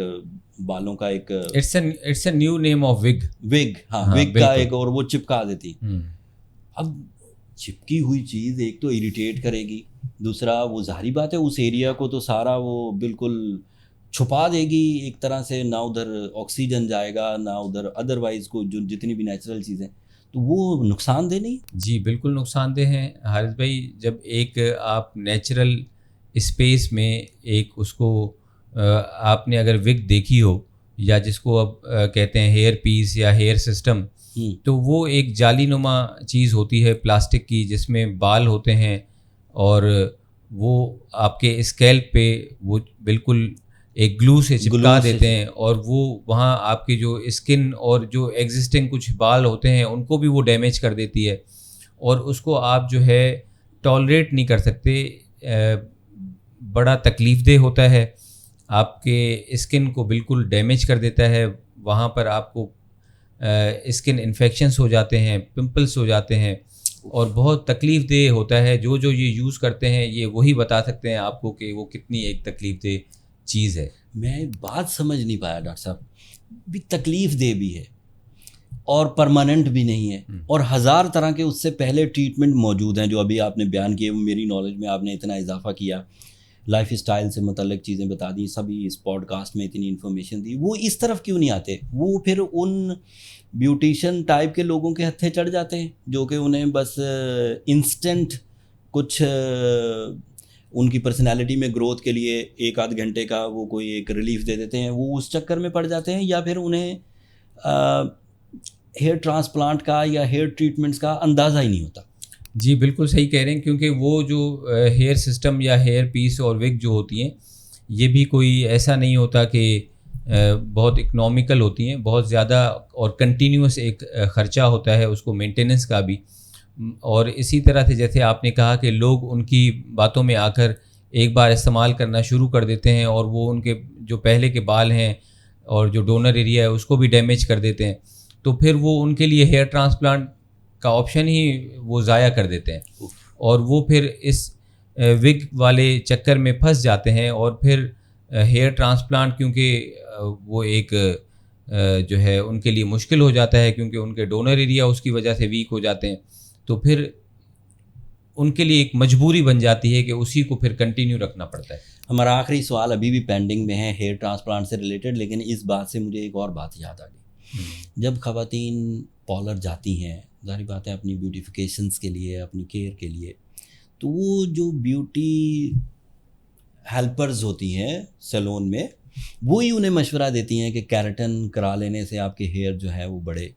بالوں کا ایک it's a new name of wig. ہاں وگ کا ایک، اور وہ چپکا دیتی. اب چپکی ہوئی چیز ایک تو اریٹیٹ کرے گی، دوسرا وہ ظاہری بات ہے اس ایریا کو تو سارا وہ بالکل چھپا دے گی ایک طرح سے، نہ ادھر آکسیجن جائے گا نہ ادھر ادروائز کو جو جتنی بھی نیچرل چیزیں، تو وہ نقصان دہ نہیں؟ جی بالکل نقصان دہ ہیں حارث بھائی. جب ایک آپ نیچرل اسپیس میں ایک اس کو آپ نے اگر وگ دیکھی ہو، یا جس کو اب کہتے ہیں ہیئر پیس یا ہیئر سسٹم، تو وہ ایک جالی نما چیز ہوتی ہے پلاسٹک کی، جس میں بال ہوتے ہیں، اور وہ آپ کے اسکیلپ پہ وہ بالکل ایک گلو سے چپکا دیتے ہیں، اور وہ وہاں آپ کی جو اسکن اور جو ایگزسٹنگ کچھ بال ہوتے ہیں ان کو بھی وہ ڈیمیج کر دیتی ہے، اور اس کو آپ جو ہے ٹالریٹ نہیں کر سکتے. بڑا تکلیف دہ ہوتا ہے، آپ کے اسکن کو بالکل ڈیمیج کر دیتا ہے. وہاں پر آپ کو اسکن انفیکشنس ہو جاتے ہیں، پمپلس ہو جاتے ہیں، اور بہت تکلیف دہ ہوتا ہے. جو یہ یوز کرتے ہیں یہ وہی بتا سکتے ہیں آپ کو کہ وہ کتنی ایک تکلیف دہ چیز ہے. میں بات سمجھ نہیں پایا ڈاکٹر صاحب، بھی تکلیف دہ بھی ہے اور پرماننٹ بھی نہیں ہے، اور ہزار طرح کے اس سے پہلے ٹریٹمنٹ موجود ہیں جو ابھی آپ نے بیان کیے. میری نالج میں آپ نے اتنا اضافہ کیا، لائف اسٹائل سے متعلق چیزیں بتا دیں، سبھی اس پوڈ کاسٹ میں اتنی انفارمیشن دی. وہ اس طرف کیوں نہیں آتے؟ وہ پھر ان بیوٹیشین ٹائپ کے لوگوں کے ہتھے چڑھ جاتے ہیں جو کہ انہیں بس انسٹنٹ کچھ ان کی پرسنالٹی میں گروتھ کے لیے ایک آدھ گھنٹے کا وہ کوئی ایک ریلیف دے دیتے ہیں، وہ اس چکر میں پڑ جاتے ہیں، یا پھر انہیں ہیئر ٹرانسپلانٹ کا یا ہیئر ٹریٹمنٹس کا اندازہ ہی نہیں ہوتا. جی بالکل صحیح کہہ رہے ہیں، کیونکہ وہ جو ہیئر سسٹم یا ہیئر پیس اور وگ جو ہوتی ہیں، یہ بھی کوئی ایسا نہیں ہوتا کہ بہت اکنامیکل ہوتی ہیں، بہت زیادہ اور کنٹینیوس ایک خرچہ ہوتا ہے اس کو مینٹیننس کا بھی. اور اسی طرح سے جیسے آپ نے کہا کہ لوگ ان کی باتوں میں آ کر ایک بار استعمال کرنا شروع کر دیتے ہیں، اور وہ ان کے جو پہلے کے بال ہیں اور جو ڈونر ایریا ہے اس کو بھی ڈیمیج کر دیتے ہیں، تو پھر وہ ان کے لیے ہیئر ٹرانسپلانٹ کا آپشن ہی وہ ضائع کر دیتے ہیں، اور وہ پھر اس وگ والے چکر میں پھنس جاتے ہیں. اور پھر ہیئر ٹرانسپلانٹ کیونکہ وہ ایک جو ہے ان کے لیے مشکل ہو جاتا ہے، کیونکہ ان کے ڈونر ایریا اس کی وجہ سے ویک ہو جاتے ہیں، تو پھر ان کے لیے ایک مجبوری بن جاتی ہے کہ اسی کو پھر کنٹینیو رکھنا پڑتا ہے. ہمارا آخری سوال ابھی بھی پینڈنگ میں ہے ہیئر ٹرانسپلانٹ سے ریلیٹڈ، لیکن اس بات سے مجھے ایک اور بات یاد آ گئی. جب خواتین پارلر جاتی ہیں، ظاہری بات ہے اپنی بیوٹیفیکیشنس کے لیے، اپنی کیئر کے لیے، تو وہ جو بیوٹی ہیلپرز ہوتی ہیں سیلون میں، وہی انہیں مشورہ دیتی ہیں کہ کیراٹن کرا لینے سے آپ کے ہیئر جو ہے وہ بڑھے.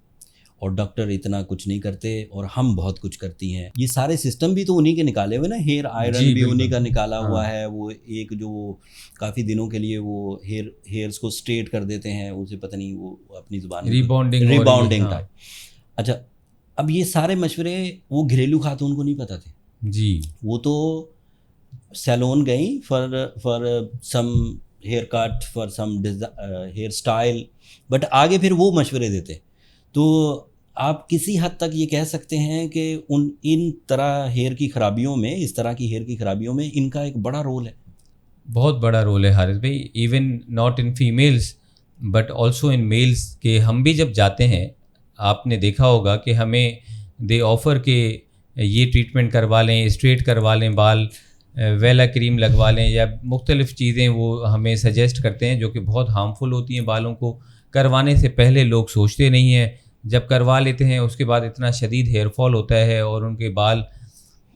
اور ڈاکٹر اتنا کچھ نہیں کرتے اور ہم بہت کچھ کرتی ہیں. یہ سارے سسٹم بھی تو انہی کے نکالے ہوئے نا, ہیئر آئرن بھی انہی کا نکالا ہوا ہے. وہ ایک جو کافی دنوں کے لیے وہ ہیئرس کو اسٹریٹ کر دیتے ہیں, اسے پتہ نہیں وہ اپنی زبان ریباؤنڈنگ ٹائپ. اچھا, اب یہ سارے مشورے وہ گھریلو خاتون کو نہیں پتہ تھے جی. وہ تو سیلون گئیں for some hair cut, for some hair style, but آگے پھر وہ مشورے دیتے. تو آپ کسی حد تک یہ کہہ سکتے ہیں کہ ان طرح ہیئر کی خرابیوں میں, اس طرح کی ہیئر کی خرابیوں میں ان کا ایک بڑا رول ہے. بہت بڑا رول ہے حارث بھائی, even not in females but also in males, کہ ہم بھی جب جاتے ہیں آپ نے دیکھا ہوگا کہ ہمیں دے آفر کہ یہ ٹریٹمنٹ کروا لیں, اسٹریٹ کروا لیں بال, ویلا کریم لگوا لیں, یا مختلف چیزیں وہ ہمیں سجیسٹ کرتے ہیں جو کہ بہت ہارمفل ہوتی ہیں بالوں کو. کروانے سے پہلے لوگ سوچتے نہیں ہیں, جب کروا لیتے ہیں اس کے بعد اتنا شدید ہیئر فال ہوتا ہے اور ان کے بال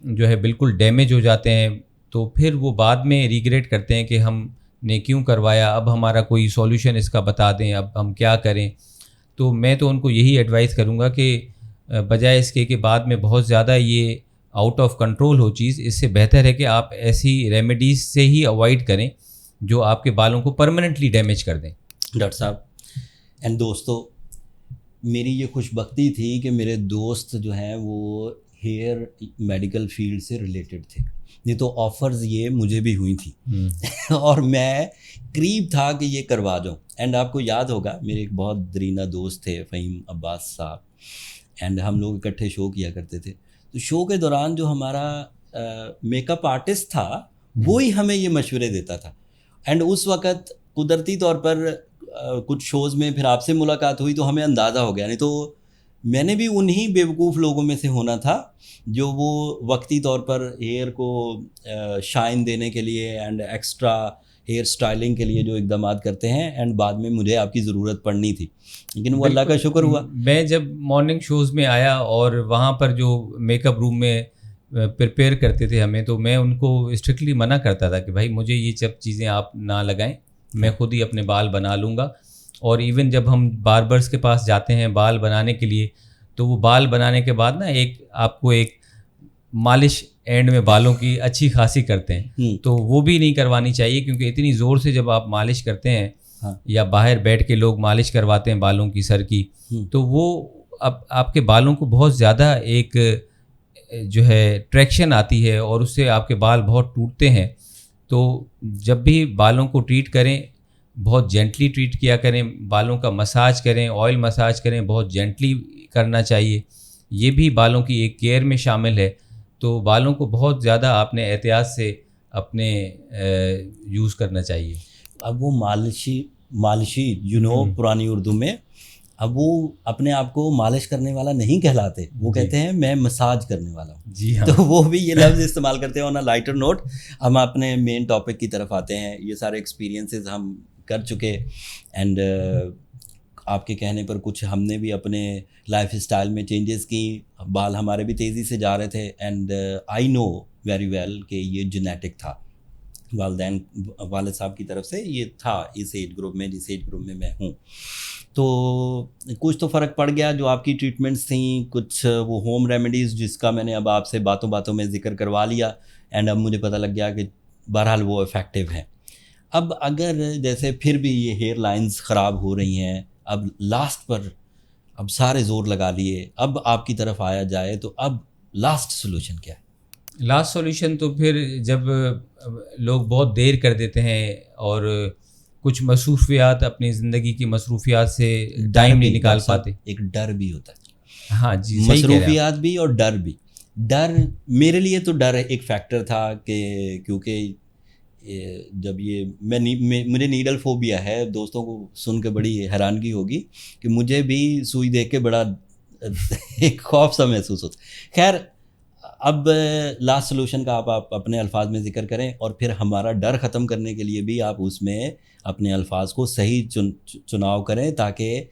جو ہے بالکل ڈیمیج ہو جاتے ہیں. تو پھر وہ بعد میں ریگریٹ کرتے ہیں کہ ہم نے کیوں کروایا, اب ہمارا کوئی سولوشن اس کا بتا دیں, اب ہم کیا کریں. تو میں تو ان کو یہی ایڈوائز کروں گا کہ بجائے اس کے بعد میں بہت زیادہ یہ آؤٹ آف کنٹرول ہو چیز, اس سے بہتر ہے کہ آپ ایسی ریمیڈیز سے ہی اوائڈ کریں جو آپ کے بالوں کو پرماننٹلی ڈیمیج کر دیں. ڈاکٹر صاحب اینڈ دوستو, میری یہ خوش بختی تھی کہ میرے دوست جو ہیں وہ ہیئر میڈیکل فیلڈ سے ریلیٹڈ تھے, نہیں تو آفرز یہ مجھے بھی ہوئی تھیں اور میں قریب تھا کہ یہ کروا دوں. اینڈ آپ کو یاد ہوگا میرے ایک بہت درینہ دوست تھے فہیم عباس صاحب, اینڈ ہم لوگ اکٹھے شو کیا کرتے تھے. تو شو کے دوران جو ہمارا میک اپ آرٹسٹ تھا وہی ہمیں یہ مشورے دیتا تھا. اینڈ اس وقت قدرتی طور پر کچھ شوز میں پھر آپ سے ملاقات ہوئی تو ہمیں اندازہ ہو گیا, نہیں تو میں نے بھی انہی بیوقوف لوگوں میں سے ہونا تھا جو وہ وقتی طور پر ہیئر کو شائن دینے کے لیے اینڈ ایکسٹرا ہیئر سٹائلنگ کے لیے جو اقدامات کرتے ہیں, اینڈ بعد میں مجھے آپ کی ضرورت پڑنی تھی, لیکن وہ اللہ کا شکر ہوا. میں جب مارننگ شوز میں آیا اور وہاں پر جو میک اپ روم میں پریپیئر کرتے تھے ہمیں, تو میں ان کو اسٹرکٹلی منع کرتا تھا کہ بھائی مجھے یہ سب چیزیں آپ نہ لگائیں, میں خود ہی اپنے بال بنا لوں گا. اور ایون جب ہم باربرس کے پاس جاتے ہیں بال بنانے کے لیے, تو وہ بال بنانے کے بعد نا آپ کو ایک مالش اینڈ میں بالوں کی اچھی خاصی کرتے ہیں, تو وہ بھی نہیں کروانی چاہیے, کیونکہ اتنی زور سے جب آپ مالش کرتے ہیں یا باہر بیٹھ کے لوگ مالش کرواتے ہیں بالوں کی سر کی, تو وہ آپ کے بالوں کو بہت زیادہ ایک جو ہے ٹریکشن آتی ہے اور اس سے آپ کے بال بہت ٹوٹتے ہیں. تو جب بھی بالوں کو ٹریٹ کریں بہت جینٹلی ٹریٹ کیا کریں, بالوں کا مساج کریں, آئل مساج کریں, بہت جینٹلی کرنا چاہیے. یہ بھی بالوں کی ایک کیئر میں شامل ہے. تو بالوں کو بہت زیادہ آپ نے احتیاط سے اپنے یوز کرنا چاہیے. اب وہ مالشی پرانی اردو میں, اب وہ اپنے آپ کو مالش کرنے والا نہیں کہلاتے, وہ کہتے ہیں میں مساج کرنے والا ہوں. جی ہاں, تو وہ بھی یہ لفظ استعمال کرتے ہیں. آن اے لائٹر نوٹ ہم اپنے مین ٹاپک کی طرف آتے ہیں. یہ سارے ایکسپیرینسز ہم کر چکے, اینڈ آپ کے کہنے پر کچھ ہم نے بھی اپنے لائف اسٹائل میں چینجز کی. بال ہمارے بھی تیزی سے جا رہے تھے, and I know very well کہ یہ جینیٹک تھا, والد صاحب کی طرف سے یہ تھا اس ایج گروپ میں جس ایج گروپ میں میں ہوں. تو کچھ تو فرق پڑ گیا جو آپ کی ٹریٹمنٹس تھیں, کچھ وہ ہوم ریمیڈیز جس کا میں نے اب آپ سے باتوں باتوں میں ذکر کروا لیا, اینڈ اب مجھے پتہ لگ گیا کہ بہرحال وہ افیکٹو ہیں. اب اگر جیسے پھر بھی یہ ہیئر لائنز خراب ہو رہی ہیں, اب لاسٹ پر اب سارے زور لگا لیے, اب آپ کی طرف آیا جائے تو اب لاسٹ سولوشن کیا ہے؟ لاسٹ سولوشن تو پھر جب لوگ بہت دیر کر دیتے ہیں اور کچھ مصروفیات اپنی زندگی کی مصروفیات سے ٹائم نہیں نکال پاتے. ایک ڈر بھی ہوتا ہے. ہاں جی, مصروفیات بھی اور ڈر بھی. ڈر میرے لیے تو ڈر ایک فیکٹر تھا کہ کیونکہ جب یہ مجھے نیڈل فوبیا ہے, دوستوں کو سن کے بڑی حیرانگی ہوگی کہ مجھے بھی سوئی دیکھ کے بڑا ایک خوف سا محسوس ہوتا. خیر, اب لاسٹ سولوشن کا آپ اپنے الفاظ میں ذکر کریں, اور پھر ہمارا ڈر ختم کرنے کے لیے بھی آپ اس میں اپنے الفاظ کو صحیح چناؤ کریں تاکہ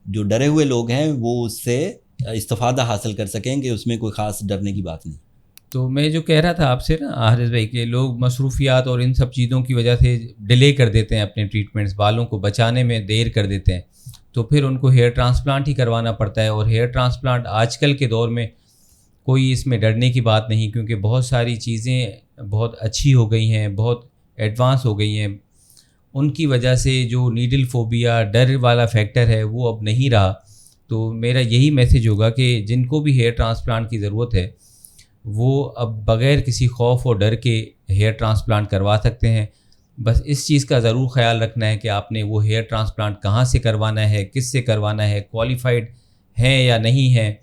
جو ڈرے ہوئے لوگ ہیں وہ اس سے استفادہ حاصل کر سکیں کہ اس میں کوئی خاص ڈرنے کی بات نہیں. تو میں جو کہہ رہا تھا آپ سے نا حارث بھائی کہ لوگ مصروفیات اور ان سب چیزوں کی وجہ سے ڈیلے کر دیتے ہیں اپنے ٹریٹمنٹس, بالوں کو بچانے میں دیر کر دیتے ہیں. تو پھر ان کو ہیئر ٹرانسپلانٹ ہی کروانا پڑتا ہے. اور ہیئر ٹرانسپلانٹ آج کل کے دور میں کوئی اس میں ڈرنے کی بات نہیں, کیونکہ بہت ساری چیزیں بہت اچھی ہو گئی ہیں, بہت ایڈوانس ہو گئی ہیں. ان کی وجہ سے جو نیڈل فوبیا, ڈر والا فیکٹر ہے وہ اب نہیں رہا. تو میرا یہی میسیج ہوگا کہ جن کو بھی ہیئر ٹرانسپلانٹ کی ضرورت ہے وہ اب بغیر کسی خوف اور ڈر کے ہیئر ٹرانسپلانٹ کروا سکتے ہیں. بس اس چیز کا ضرور خیال رکھنا ہے کہ آپ نے وہ ہیئر ٹرانسپلانٹ کہاں سے کروانا ہے, کس سے کروانا ہے, کوالیفائڈ ہے یا نہیں ہے,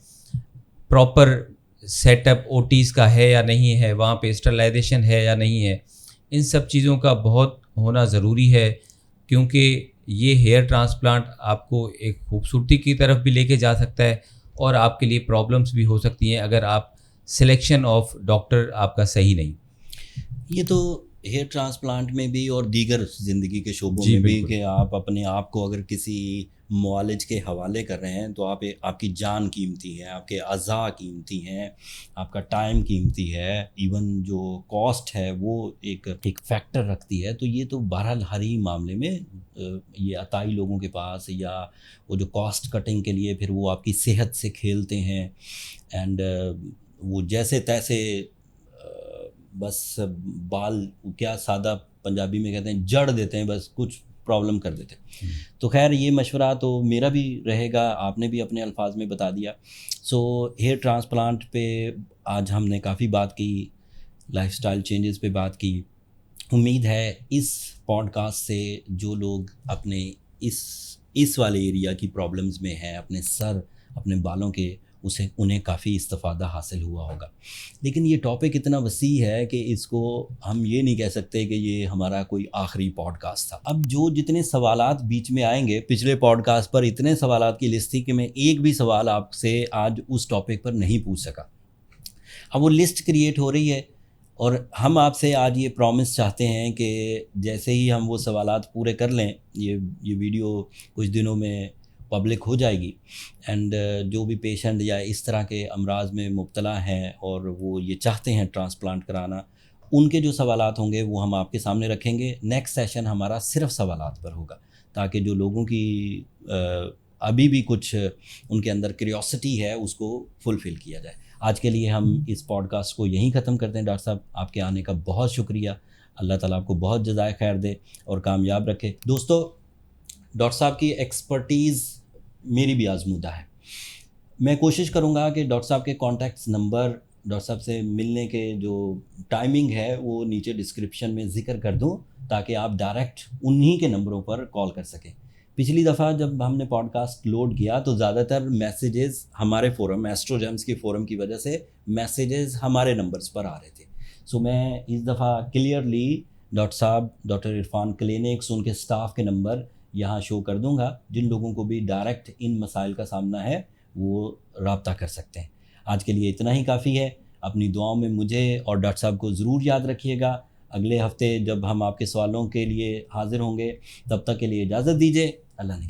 پراپر سیٹ اپ اوٹیز کا ہے یا نہیں ہے, وہاں پہ اسٹرلائزیشن ہے یا نہیں ہے. ان سب چیزوں کا بہت ہونا ضروری ہے, کیونکہ یہ ہیئر ٹرانسپلانٹ آپ کو ایک خوبصورتی کی طرف بھی لے کے جا سکتا ہے اور آپ کے لیے پرابلمس بھی ہو سکتی ہیں اگر آپ سلیکشن آف ڈاکٹر آپ کا صحیح نہیں. یہ تو ہیئر ٹرانسپلانٹ میں بھی اور دیگر زندگی کے شعبوں جی میں بھی بالکل. کہ آپ اپنے آپ کو اگر کسی معالج کے حوالے کر رہے ہیں تو آپ کی جان قیمتی ہے, آپ کے اعضاء قیمتی ہیں, آپ کا ٹائم قیمتی ہے, ایون جو کاسٹ ہے وہ ایک فیکٹر رکھتی ہے. تو یہ تو بہرحال ہر ہی معاملے میں یہ عطائی لوگوں کے پاس, یا وہ جو کاسٹ کٹنگ کے لیے پھر وہ آپ کی صحت سے کھیلتے ہیں اینڈ وہ جیسے تیسے بس بال کیا سادہ پنجابی میں کہتے ہیں جڑ دیتے ہیں, بس کچھ پرابلم کر دیتے ہیں. تو خیر یہ مشورہ تو میرا بھی رہے گا, آپ نے بھی اپنے الفاظ میں بتا دیا. سو ہیئر ٹرانسپلانٹ پہ آج ہم نے کافی بات کی, لائف سٹائل چینجز پہ بات کی. امید ہے اس پوڈ کاسٹ سے جو لوگ اپنے اس والے ایریا کی پرابلمز میں ہیں, اپنے سر اپنے بالوں کے, انہیں کافی استفادہ حاصل ہوا ہوگا. لیکن یہ ٹاپک اتنا وسیع ہے کہ اس کو ہم یہ نہیں کہہ سکتے کہ یہ ہمارا کوئی آخری پوڈ کاسٹ تھا. اب جو جتنے سوالات بیچ میں آئیں گے, پچھلے پوڈ کاسٹ پر اتنے سوالات کی لسٹ تھی کہ میں ایک بھی سوال آپ سے آج اس ٹاپک پر نہیں پوچھ سکا. اب وہ لسٹ کریٹ ہو رہی ہے اور ہم آپ سے آج یہ پرومس چاہتے ہیں کہ جیسے ہی ہم وہ سوالات پورے کر لیں, یہ ویڈیو کچھ دنوں میں پبلک ہو جائے گی, اینڈ جو بھی پیشنٹ یا اس طرح کے امراض میں مبتلا ہیں اور وہ یہ چاہتے ہیں ٹرانسپلانٹ کرانا, ان کے جو سوالات ہوں گے وہ ہم آپ کے سامنے رکھیں گے. نیکسٹ سیشن ہمارا صرف سوالات پر ہوگا تاکہ جو لوگوں کی ابھی بھی کچھ ان کے اندر کیوریوسٹی ہے اس کو فلفل کیا جائے. آج کے لیے ہم اس پوڈ کاسٹ کو یہیں ختم کرتے ہیں. ڈاکٹر صاحب آپ کے آنے کا بہت شکریہ, اللہ تعالیٰ آپ کو بہت جزائے خیر دے اور کامیاب رکھے. دوستو, ڈاکٹر صاحب کی ایکسپرٹیز میری بھی آزمودہ ہے. میں کوشش کروں گا کہ ڈاکٹر صاحب کے کانٹیکٹس نمبر, ڈاکٹر صاحب سے ملنے کے جو ٹائمنگ ہے وہ نیچے ڈسکرپشن میں ذکر کر دوں تاکہ آپ ڈائریکٹ انہی کے نمبروں پر کال کر سکیں. پچھلی دفعہ جب ہم نے پوڈ کاسٹ لوڈ کیا تو زیادہ تر میسیجز ہمارے فورم ایسٹرو جیمز کے فورم کی وجہ سے میسیجز ہمارے نمبرز پر آ رہے تھے. سو میں اس دفعہ کلیئرلی ڈاکٹر صاحب, ڈاکٹر عرفان کلینکس, ان کے سٹاف کے نمبر یہاں شو کر دوں گا. جن لوگوں کو بھی ڈائریکٹ ان مسائل کا سامنا ہے وہ رابطہ کر سکتے ہیں. آج کے لیے اتنا ہی کافی ہے. اپنی دعاؤں میں مجھے اور ڈاکٹر صاحب کو ضرور یاد رکھیے گا. اگلے ہفتے جب ہم آپ کے سوالوں کے لیے حاضر ہوں گے, تب تک کے لیے اجازت دیجیے. اللہ نے